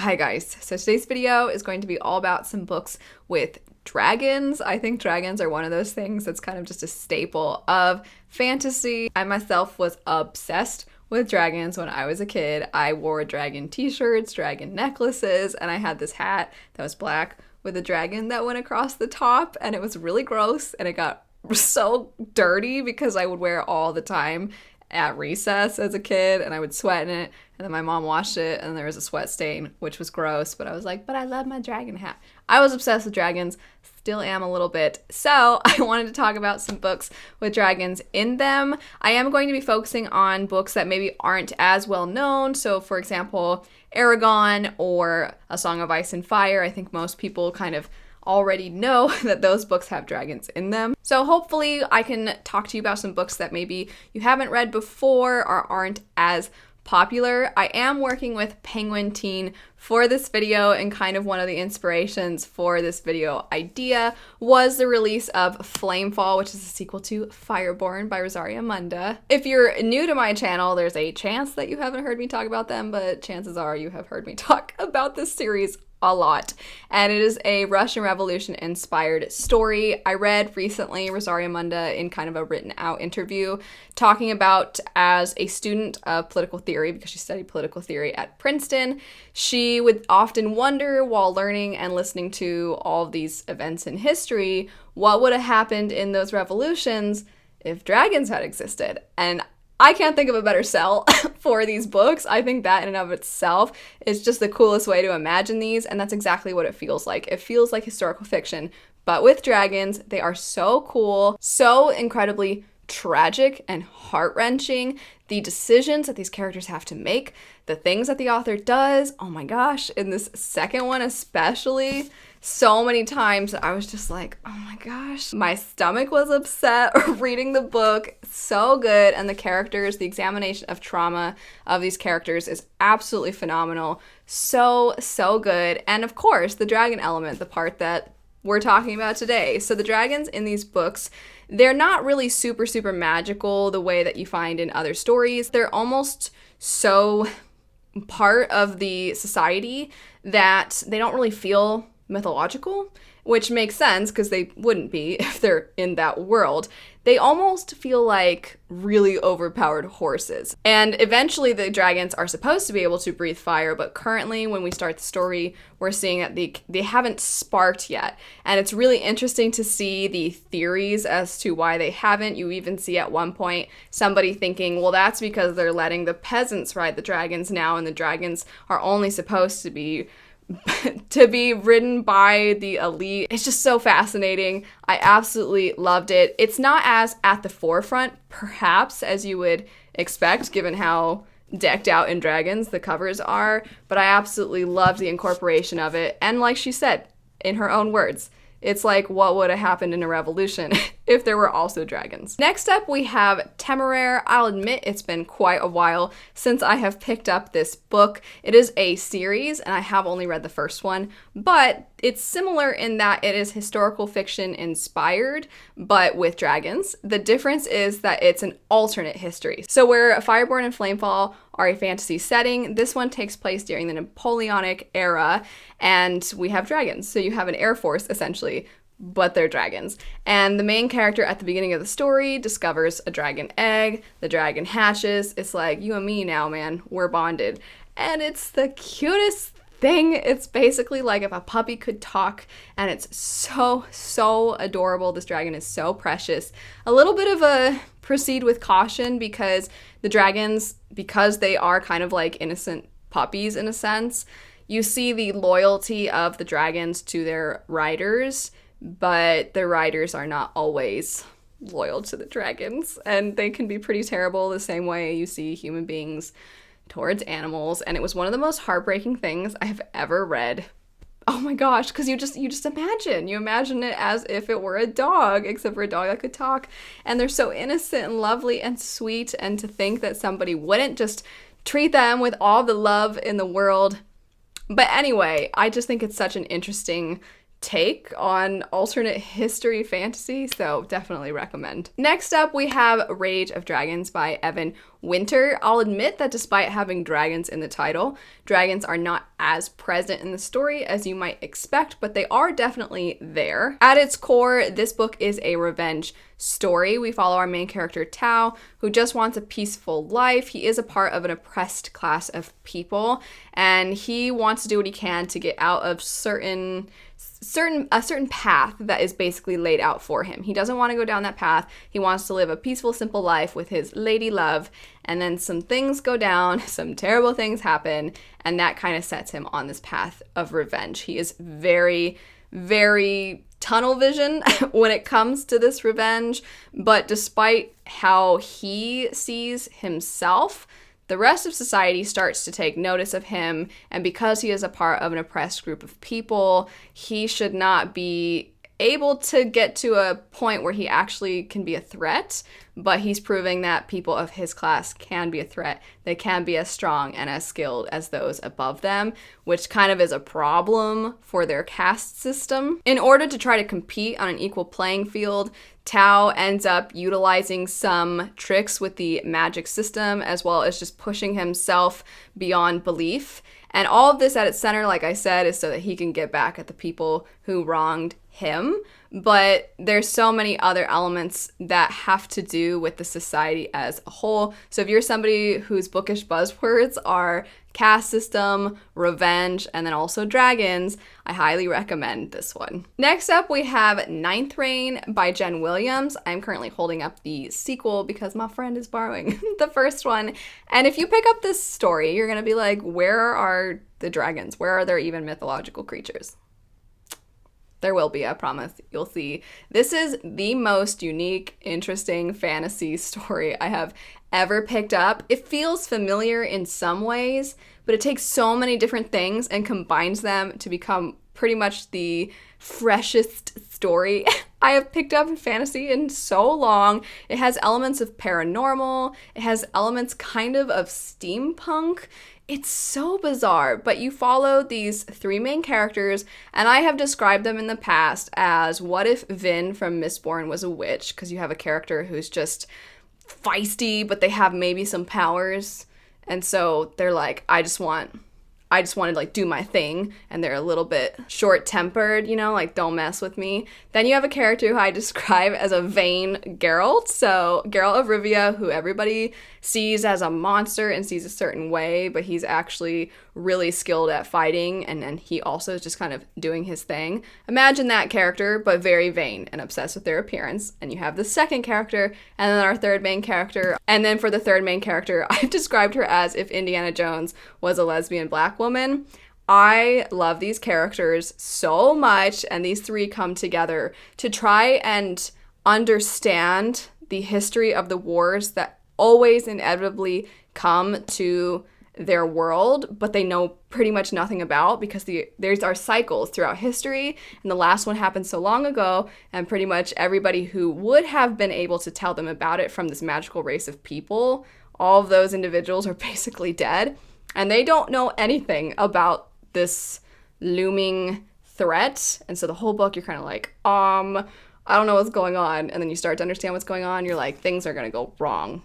Hi guys, so today's video is going to be all about some books with dragons. I think dragons are one of those things that's kind of just a staple of fantasy. I myself was obsessed with dragons when I was a kid. I wore dragon t-shirts, dragon necklaces, and I had this hat that was black with a dragon that went across the top, and it was really gross, and it got so dirty because I would wear it all the time at recess as a kid, and I would sweat in it, and then my mom washed it, and there was a sweat stain, which was gross, but I was like, but I love my dragon hat. I was obsessed with dragons, still am a little bit, so I wanted to talk about some books with dragons in them. I am going to be focusing on books that maybe aren't as well known, so for example, Aragon or A Song of Ice and Fire. I think most people kind of already know that those books have dragons in them. So hopefully I can talk to you about some books that maybe you haven't read before or aren't as popular. I am working with Penguin Teen for this video, and kind of one of the inspirations for this video idea was the release of Flamefall, which is a sequel to Fireborn by Rosaria Munda. If you're new to my channel, there's a chance that you haven't heard me talk about them, but chances are you have heard me talk about this series a lot. And it is a Russian Revolution inspired story. I read recently Rosaria Munda in kind of a written out interview talking about, as a student of political theory, because she studied political theory at Princeton, she would often wonder while learning and listening to all of these events in history, what would have happened in those revolutions if dragons had existed. And I can't think of a better sell for these books. I think that in and of itself is just the coolest way to imagine these, and that's exactly what it feels like. It feels like historical fiction, but with dragons. They are so cool, so incredibly tragic and heart-wrenching. The decisions that these characters have to make, the things that the author does, oh my gosh, in this second one especially, so many times I was just like, oh my gosh. My stomach was upset reading the book. So good. And the characters, the examination of trauma of these characters is absolutely phenomenal. So good. And of course, the dragon element, the part that we're talking about today. So the dragons in these books, they're not really super magical the way that you find in other stories. They're almost so part of the society that they don't really feel mythological, which makes sense because they wouldn't be if they're in that world. They almost feel like really overpowered horses. And eventually the dragons are supposed to be able to breathe fire, but currently when we start the story, we're seeing that they haven't sparked yet. And it's really interesting to see the theories as to why they haven't. You even see at one point somebody thinking, well, that's because they're letting the peasants ride the dragons now, and the dragons are only supposed to be ridden by the elite. It's just so fascinating. I absolutely loved it. It's not as at the forefront, perhaps, as you would expect, given how decked out in dragons the covers are, but I absolutely loved the incorporation of it. And like she said, in her own words, it's like what would have happened in a revolution if there were also dragons. Next up, we have Temeraire. I'll admit it's been quite a while since I have picked up this book. It is a series, and I have only read the first one, but it's similar in that it is historical fiction inspired, but with dragons. The difference is that it's an alternate history. So where Fireborn and Flamefall are a fantasy setting, this one takes place during the Napoleonic era, and we have dragons. So you have an air force, essentially, but they're dragons. And the main character at the beginning of the story discovers a dragon egg. The dragon hatches. It's like, you and me now, man. We're bonded. And it's the cutest thing. It's basically like if a puppy could talk, and it's so adorable. This dragon is so precious. A little bit of a proceed with caution, because the dragons, because they are kind of like innocent puppies in a sense, you see the loyalty of the dragons to their riders, but the riders are not always loyal to the dragons, and they can be pretty terrible the same way you see human beings towards animals. And it was one of the most heartbreaking things I have ever read. Oh my gosh, because you just imagine it as if it were a dog, except for a dog that could talk, and they're so innocent and lovely and sweet, and to think that somebody wouldn't just treat them with all the love in the world. But anyway, I just think it's such an interesting take on alternate history fantasy, so definitely recommend. Next up, we have Rage of Dragons by Evan Winter. I'll admit that despite having dragons in the title, dragons are not as present in the story as you might expect, but they are definitely there. At its core, this book is a revenge story. We follow our main character, Tao, who just wants a peaceful life. He is a part of an oppressed class of people, and he wants to do what he can to get out of a certain path that is basically laid out for him. He doesn't want to go down that path. He wants to live a peaceful, simple life with his lady love, and then some things go down, some terrible things happen, and that kind of sets him on this path of revenge. He is very, very tunnel vision when it comes to this revenge, but despite how he sees himself, the rest of society starts to take notice of him, and because he is a part of an oppressed group of people, he should not be able to get to a point where he actually can be a threat, but he's proving that people of his class can be a threat. They can be as strong and as skilled as those above them, which kind of is a problem for their caste system. In order to try to compete on an equal playing field, Tao ends up utilizing some tricks with the magic system, as well as just pushing himself beyond belief. And all of this at its center, like I said, is so that he can get back at the people who wronged him. But there's so many other elements that have to do with the society as a whole. So if you're somebody whose bookish buzzwords are caste system, revenge, and then also dragons, I highly recommend this one. Next up, we have Ninth Reign by Jen Williams. I'm currently holding up the sequel because my friend is borrowing the first one. And if you pick up this story, you're gonna be like, where are the dragons? Where are there even mythological creatures? There will be, I promise. You'll see. This is the most unique, interesting fantasy story I have ever picked up. It feels familiar in some ways, but it takes so many different things and combines them to become pretty much the freshest story I have picked up in fantasy in so long. It has elements of paranormal. It has elements kind of steampunk. It's so bizarre, but you follow these three main characters, and I have described them in the past as what if Vin from Mistborn was a witch, because you have a character who's just feisty, but they have maybe some powers, and so they're like, I just want to like do my thing, and they're a little bit short-tempered, you know, like don't mess with me. Then you have a character who I describe as a vain Geralt. So Geralt of Rivia, who everybody sees as a monster and sees a certain way, but he's actually really skilled at fighting, and then he also is just kind of doing his thing. Imagine that character, but very vain and obsessed with their appearance. And you have the second character, and then our third main character. And then for the third main character, I've described her as if Indiana Jones was a lesbian black woman. I love these characters so much, and these three come together to try and understand the history of the wars that always inevitably come to their world, but they know pretty much nothing about, because there's our cycles throughout history, and the last one happened so long ago, and pretty much everybody who would have been able to tell them about it from this magical race of people, all of those individuals are basically dead, and they don't know anything about this looming threat. And so the whole book, you're kind of like, I don't know what's going on, and then you start to understand what's going on, you're like, things are gonna go wrong.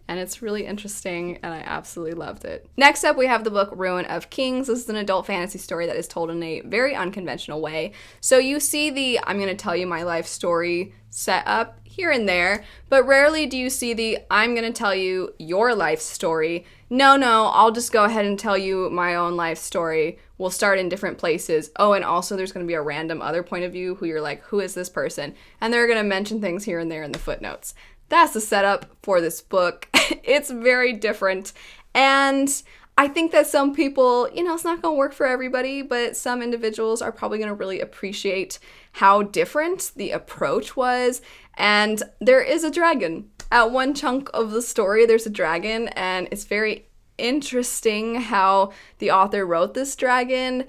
And it's really interesting, and I absolutely loved it. Next up, we have the book Ruin of Kings. This is an adult fantasy story that is told in a very unconventional way. So you see the I'm going to tell you my life story set up here and there, but rarely do you see the I'm going to tell you your life story. No, I'll just go ahead and tell you my own life story. We'll start in different places. Oh, and also there's going to be a random other point of view who you're like, who is this person? And they're going to mention things here and there in the footnotes. That's the setup for this book. It's very different. And I think that some people, it's not going to work for everybody, but some individuals are probably going to really appreciate how different the approach was. And there is a dragon. At one chunk of the story, there's a dragon, and it's very interesting how the author wrote this dragon.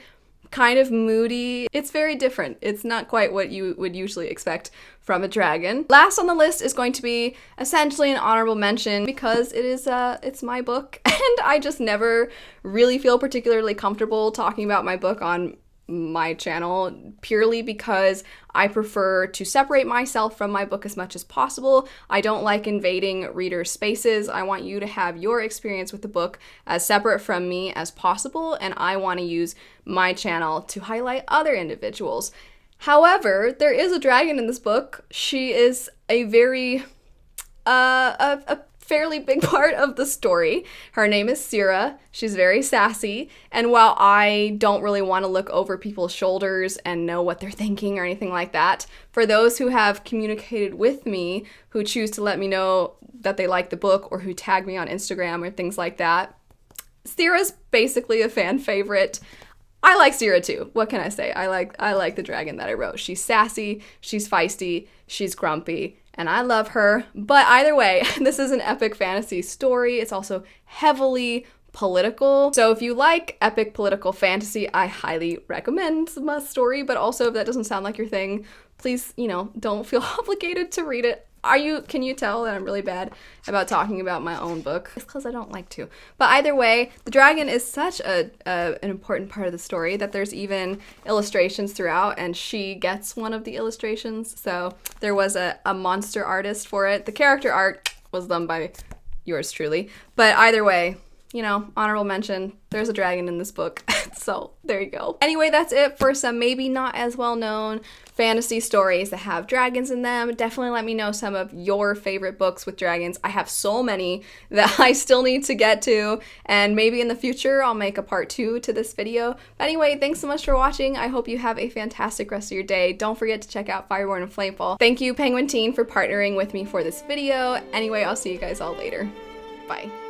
Kind of moody. It's very different. It's not quite what you would usually expect from a dragon. Last on the list is going to be essentially an honorable mention, because it's my book, and I just never really feel particularly comfortable talking about my book on my channel purely because I prefer to separate myself from my book as much as possible. I don't like invading readers' spaces. I want you to have your experience with the book as separate from me as possible, and I want to use my channel to highlight other individuals. However, there is a dragon in this book. She is a very, a fairly big part of the story. Her name is Syrah. She's very sassy, and while I don't really want to look over people's shoulders and know what they're thinking or anything like that, for those who have communicated with me, who choose to let me know that they like the book or who tag me on Instagram or things like that, Syrah's basically a fan favorite. I like Syrah too. What can I say? I like the dragon that I wrote. She's sassy, she's feisty, she's grumpy, and I love her. But either way, this is an epic fantasy story. It's also heavily political. So if you like epic political fantasy, I highly recommend the story. But also, if that doesn't sound like your thing, please, don't feel obligated to read it. Can you tell that I'm really bad about talking about my own book? It's because I don't like to. But either way, the dragon is such an important part of the story that there's even illustrations throughout, and she gets one of the illustrations. So there was a monster artist for it. The character art was done by yours truly. But either way, honorable mention, there's a dragon in this book. So there you go. Anyway, that's it for some maybe not as well known fantasy stories that have dragons in them. Definitely let me know some of your favorite books with dragons. I have so many that I still need to get to, and maybe in the future I'll make a part 2 to this video. But anyway, thanks so much for watching. I hope you have a fantastic rest of your day. Don't forget to check out Fireborn and Flamefall. Thank you, Penguin Teen, for partnering with me for this video. Anyway, I'll see you guys all later. Bye.